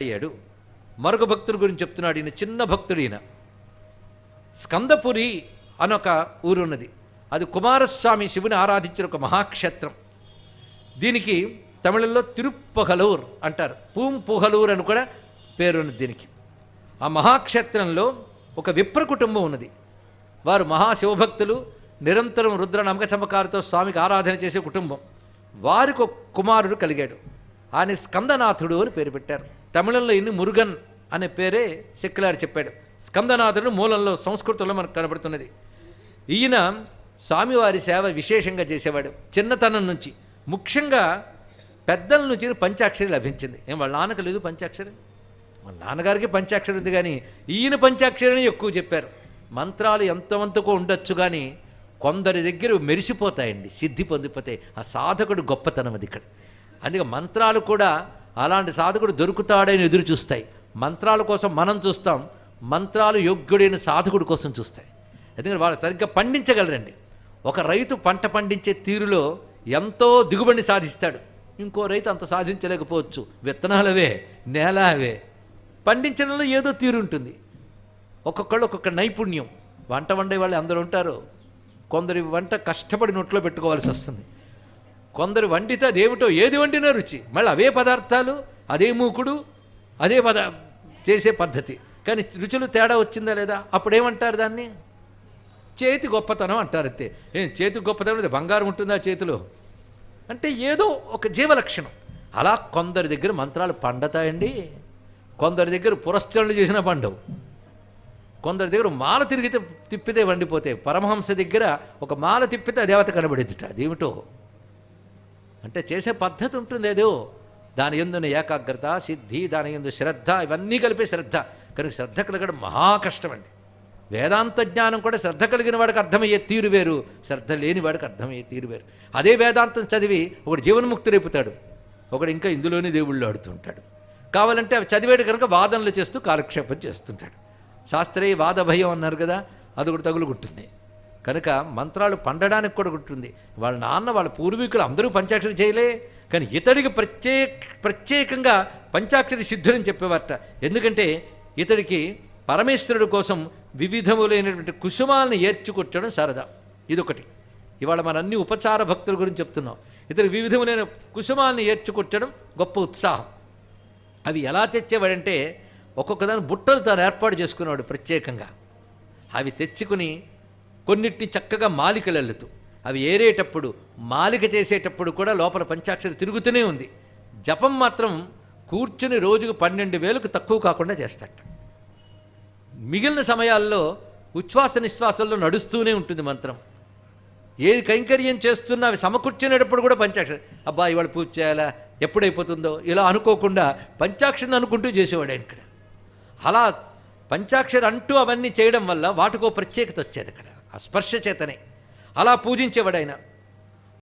అయ్యాడు. మరొక భక్తుడి గురించి చెప్తున్నాడు. ఈయన చిన్న భక్తుడు. ఈయన స్కందపురి అనొక ఊరున్నది. అది కుమారస్వామి శివుని ఆరాధించిన ఒక మహాక్షేత్రం. దీనికి తమిళంలో తిరుప్పగలూర్ అంటారు. పూంపుగలూర్ అని కూడా పేరున్నది దీనికి. ఆ మహాక్షేత్రంలో ఒక విప్ర కుటుంబం ఉన్నది. వారు మహాశివభక్తులు, నిరంతరం రుద్ర నమక చమకాలతో స్వామికి ఆరాధన చేసే కుటుంబం. వారికి ఒక కుమారుడు కలిగాడు. ఆయన స్కందనాథుడు అని పేరు పెట్టారు. తమిళంలో ఇన్ని మురుగన్ అనే పేరే సెక్యులార్ చెప్పాడు. స్కందనాథుడు మూలంలో సంస్కృతంలో మనకు కనబడుతున్నది. ఈయన స్వామివారి సేవ విశేషంగా చేసేవాడు. చిన్నతనం నుంచి, ముఖ్యంగా పెద్దల నుంచి పంచాక్షరి లభించింది. ఏం వాళ్ళ నాన్నకు లేదు పంచాక్షరి? వాళ్ళ నాన్నగారికి పంచాక్షరి ఉంది, కానీ ఈయన పంచాక్షరిని ఎక్కువ చెప్పారు. మంత్రాలు ఎంతవంతకో ఉండొచ్చు, కానీ కొందరి దగ్గర మెరిసిపోతాయండి, సిద్ధి పొందిపోతాయి. ఆ సాధకుడు గొప్పతనం అది ఇక్కడ. అందుకే మంత్రాలు కూడా అలాంటి సాధకుడు దొరుకుతాడని ఎదురు చూస్తాయి. మంత్రాల కోసం మనం చూస్తాం, మంత్రాలు యోగ్యుడైన సాధకుడి కోసం చూస్తాయి. ఎందుకంటే వాళ్ళు సరిగ్గా పండించగలరండి. ఒక రైతు పంట పండించే తీరులో ఎంతో దిగుబడిని సాధిస్తాడు. ఇంకో రైతు అంత సాధించలేకపోవచ్చు. విత్తనాలవే, నేల అవే, పండించడంలో ఏదో తీరు ఉంటుంది. ఒక్కొక్కళ్ళు ఒక్కొక్క నైపుణ్యం. వంట వండే వాళ్ళు అందరూ ఉంటారు. కొందరి వంట కష్టపడి నోట్లో పెట్టుకోవాల్సి వస్తుంది. కొందరు వండితే అదేమిటో, ఏది వండినా రుచి, మళ్ళీ అవే పదార్థాలు, అదే మూకుడు, అదే చేసే పద్ధతి, కానీ రుచులు తేడా వచ్చిందా లేదా? అప్పుడేమంటారు దాన్ని? చేతి గొప్పతనం అంటారు. అంతే. చేతి గొప్పతనం లేదు, బంగారం ఉంటుందా చేతిలో అంటే ఏదో ఒక జీవలక్షణం. అలా కొందరి దగ్గర మంత్రాలు పండతాయండి. కొందరి దగ్గర పురస్చరణలు చేసిన పండవు. కొందరి దగ్గర మాల తిప్పితే వండిపోతే. పరమహంస దగ్గర ఒక మాల తిప్పితే దేవత కనబడిద్దిట. అదేమిటో అంటే చేసే పద్ధతి ఉంటుంది. ఏదో దాని యందున ఏకాగ్రత, సిద్ధి, దాని యందు శ్రద్ధ, ఇవన్నీ కలిపే శ్రద్ధ. కనుక శ్రద్ధ కలగడం మహా కష్టమండి. వేదాంత జ్ఞానం కూడా శ్రద్ధ కలిగిన వాడికి అర్థమయ్యే తీరు వేరు, శ్రద్ధ లేని వాడికి అర్థమయ్యే తీరు వేరు. అదే వేదాంతం చదివి ఒకడు జీవన్ముక్తి రేపుతాడు, ఒకడు ఇంకా ఇందులోనే దేవుళ్ళు ఆడుతుంటాడు. కావాలంటే అవి చదివేడు కనుక వాదనలు చేస్తూ కాలక్షేపం చేస్తుంటాడు. శాస్త్రీయ వాద భయం అన్నారు కదా, అది కూడా తగులుకుంటుంది. కనుక మంత్రాలు పండడానికి కూడా ఉంటుంది. వాళ్ళ నాన్న, వాళ్ళ పూర్వీకులు అందరూ పంచాక్షరి చేయలే, కానీ ఇతడికి ప్రత్యేకంగా పంచాక్షరి సిద్ధులని చెప్పేవారట. ఎందుకంటే ఇతడికి పరమేశ్వరుడు కోసం వివిధములైనటువంటి కుసుమాలను ఏర్చుకొచ్చడం సరదా. ఇదొకటి. ఇవాళ మన అన్ని ఉపచార భక్తుల గురించి చెప్తున్నాం. ఇతడు వివిధములైన కుసుమాలను ఏర్చుకొచ్చడం గొప్ప ఉత్సాహం. అవి ఎలా తెచ్చేవాడంటే ఒక్కొక్కదాని బుట్టలు తాను ఏర్పాటు చేసుకునేవాడు ప్రత్యేకంగా. అవి తెచ్చుకుని కొన్నిటిని చక్కగా మాలికలు అల్లుతూ, అవి ఏరేటప్పుడు, మాలిక చేసేటప్పుడు కూడా లోపల పంచాక్షరి తిరుగుతూనే ఉంది. జపం మాత్రం కూర్చుని రోజుకు 12,000కు తక్కువ కాకుండా చేస్తాట. మిగిలిన సమయాల్లో ఉచ్ఛ్వాస నిశ్వాసంలో నడుస్తూనే ఉంటుంది మంత్రం. ఏది కైంకర్యం చేస్తున్నా అవి సమకూర్చునేటప్పుడు కూడా పంచాక్షరి. అబ్బా ఇవాళ పూజ చేయాలా, ఎప్పుడైపోతుందో ఇలా అనుకోకుండా పంచాక్షరిని అనుకుంటూ చేసేవాడు ఆయన ఇక్కడ. అలా పంచాక్షరి అంటూ అవన్నీ చేయడం వల్ల వాటికో ప్రత్యేకత వచ్చేది అక్కడ, ఆ స్పర్శ చేతనే. అలా పూజించేవాడు ఆయన.